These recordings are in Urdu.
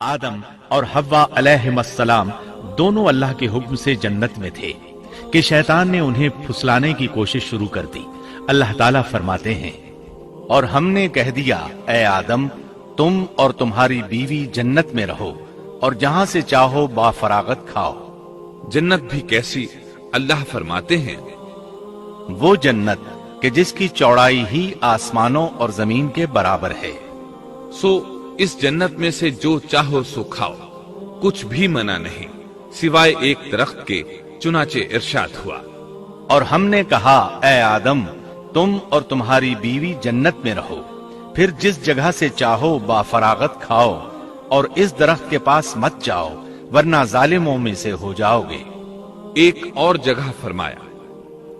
آدم اور حوا علیہم السلام دونوں اللہ کے حکم سے جنت میں تھے کہ شیطان نے انہیں پھسلانے کی کوشش شروع کر دی۔ اللہ تعالیٰ فرماتے ہیں، اور ہم نے کہہ دیا اے آدم تم اور تمہاری بیوی جنت میں رہو اور جہاں سے چاہو با فراغت کھاؤ۔ جنت بھی کیسی؟ اللہ فرماتے ہیں، وہ جنت کہ جس کی چوڑائی ہی آسمانوں اور زمین کے برابر ہے۔ سو اس جنت میں سے جو چاہو سو کھاؤ، کچھ بھی منع نہیں سوائے ایک درخت کے، چنانچہ ارشاد ہوا، اور ہم نے کہا اے آدم تم اور تمہاری بیوی جنت میں رہو، پھر جس جگہ سے چاہو با فراغت کھاؤ، اور اس درخت کے پاس مت جاؤ ورنہ ظالموں میں سے ہو جاؤ گے۔ ایک اور جگہ فرمایا،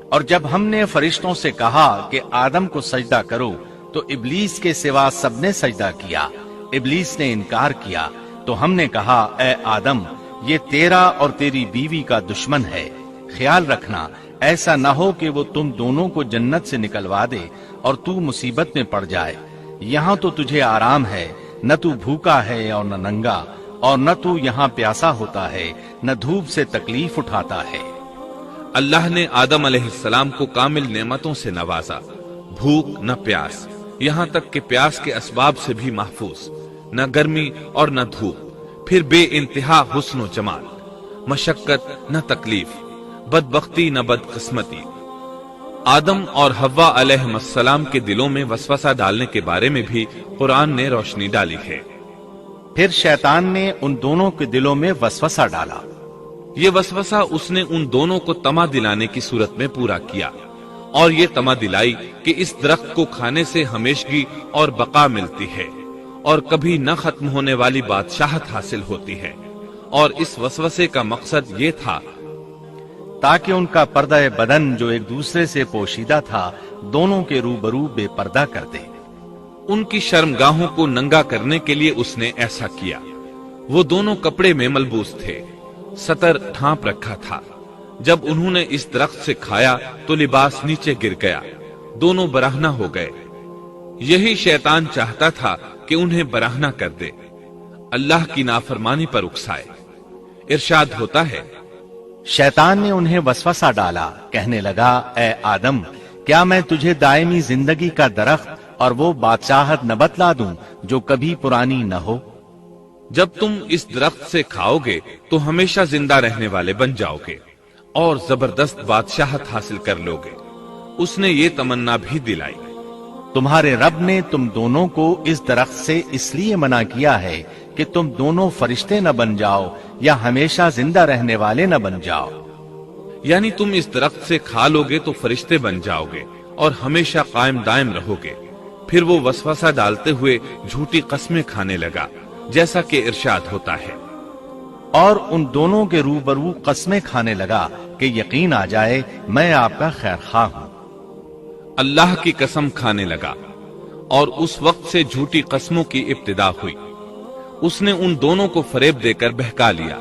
اور جب ہم نے فرشتوں سے کہا کہ آدم کو سجدہ کرو تو ابلیس کے سوا سب نے سجدہ کیا۔ ابلیس نے انکار کیا تو ہم نے کہا اے آدم یہ تیرا اور تیری بیوی کا دشمن ہے، خیال رکھنا ایسا نہ ہو کہ وہ تم دونوں کو جنت سے نکلوا دے اور تو مصیبت میں پڑ جائے۔ یہاں تو تجھے آرام ہے، نہ تو بھوکا ہے اور نہ ننگا، اور نہ تو یہاں پیاسا ہوتا ہے، نہ دھوپ سے تکلیف اٹھاتا ہے۔ اللہ نے آدم علیہ السلام کو کامل نعمتوں سے نوازا، بھوک نہ پیاس، یہاں تک کہ پیاس کے اسباب سے بھی محفوظ، نہ گرمی اور نہ دھوپ، پھر بے انتہا حسن و جمال، مشقت نہ تکلیف، بدبختی نہ بدقسمتی۔ آدم اور حوا علیہ السلام کے دلوں میں وسوسہ ڈالنے کے بارے میں بھی قرآن نے روشنی ڈالی ہے۔ پھر شیطان نے ان دونوں کے دلوں میں وسوسہ ڈالا۔ یہ وسوسہ اس نے ان دونوں کو طمع دلانے کی صورت میں پورا کیا، اور یہ طمع دلائی کہ اس درخت کو کھانے سے ہمیشگی اور بقا ملتی ہے اور کبھی نہ ختم ہونے والی بادشاہت حاصل ہوتی ہے، اور اس وسوسے کا مقصد یہ تھا تاکہ ان کا پردہ بدن جو ایک دوسرے سے پوشیدہ تھا دونوں کے روبرو بے پردہ کر دے۔ ان کی شرمگاہوں کو ننگا کرنے کے لیے اس نے ایسا کیا۔ وہ دونوں کپڑے میں ملبوس تھے، ستر ڈھانپ رکھا تھا۔ جب انہوں نے اس درخت سے کھایا تو لباس نیچے گر گیا، دونوں برہنہ ہو گئے۔ یہی شیطان چاہتا تھا کہ انہیں برہنہ کر دے، اللہ کی نافرمانی پر اکسائے۔ ارشاد ہوتا ہے، شیطان نے انہیں وسوسہ ڈالا، کہنے لگا اے آدم کیا میں تجھے دائمی زندگی کا درخت اور وہ بادشاہت نہ بتلا دوں جو کبھی پرانی نہ ہو؟ جب تم اس درخت سے کھاؤ گے تو ہمیشہ زندہ رہنے والے بن جاؤ گے اور زبردست بادشاہت حاصل کر لو گے۔ اس نے یہ تمنا بھی دلائی، تمہارے رب نے تم دونوں کو اس درخت سے اس لیے منع کیا ہے کہ تم دونوں فرشتے نہ بن جاؤ یا ہمیشہ زندہ رہنے والے نہ بن جاؤ۔ یعنی تم اس درخت سے کھا لو گے تو فرشتے بن جاؤ گے اور ہمیشہ قائم دائم رہو گے۔ پھر وہ وسوسہ ڈالتے ہوئے جھوٹی قسمیں کھانے لگا، جیسا کہ ارشاد ہوتا ہے، اور ان دونوں کے روبرو قسمیں کھانے لگا کہ یقین آ جائے میں آپ کا خیر خواہ ہوں۔ اللہ کی قسم کھانے لگا، اور اس وقت سے جھوٹی قسموں کی ابتدا ہوئی۔ اس نے ان دونوں کو فریب دے کر بہکا لیا،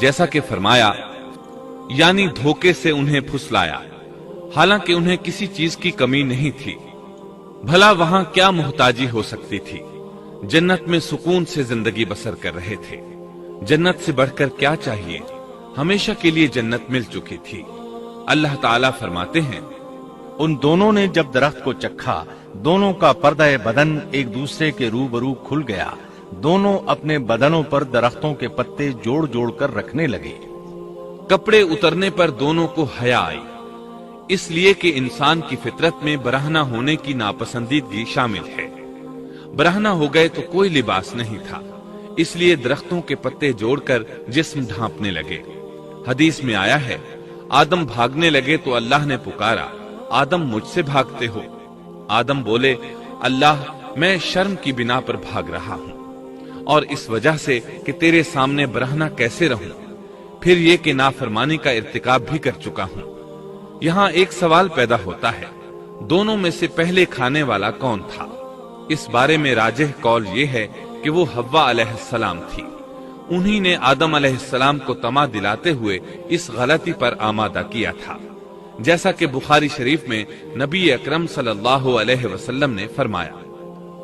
جیسا کہ فرمایا، یعنی دھوکے سے انہیں پھسلایا، حالانکہ انہیں کسی چیز کی کمی نہیں تھی۔ بھلا وہاں کیا محتاجی ہو سکتی تھی؟ جنت میں سکون سے زندگی بسر کر رہے تھے، جنت سے بڑھ کر کیا چاہیے؟ ہمیشہ کے لیے جنت مل چکی تھی۔ اللہ تعالیٰ فرماتے ہیں، ان دونوں نے جب درخت کو چکھا دونوں کا پردہ بدن ایک دوسرے کے روبرو کھل گیا، دونوں اپنے بدنوں پر درختوں کے پتے جوڑ جوڑ کر رکھنے لگے۔ کپڑے اترنے پر دونوں کو حیا آئی، اس لیے کہ انسان کی فطرت میں برہنہ ہونے کی ناپسندیدگی شامل ہے۔ برہنہ ہو گئے تو کوئی لباس نہیں تھا، اس لیے درختوں کے پتے جوڑ کر جسم ڈھانپنے لگے۔ حدیث میں آیا ہے، آدم بھاگنے لگے تو اللہ نے پکارا، آدم مجھ سے بھاگتے ہو؟ آدم بولے، اللہ میں شرم کی بنا پر بھاگ رہا ہوں، اور اس وجہ سے کہ تیرے سامنے برہنہ کیسے رہوں، پھر یہ کہ نافرمانی کا ارتکاب بھی کر چکا ہوں۔ یہاں ایک سوال پیدا ہوتا ہے، دونوں میں سے پہلے کھانے والا کون تھا؟ اس بارے میں راجح قول یہ ہے کہ وہ حوا علیہ السلام تھی۔ انہی نے آدم علیہ السلام کو طمع دلاتے ہوئے اس غلطی پر آمادہ کیا تھا، جیسا کہ بخاری شریف میں نبی اکرم صلی اللہ علیہ وسلم نے فرمایا،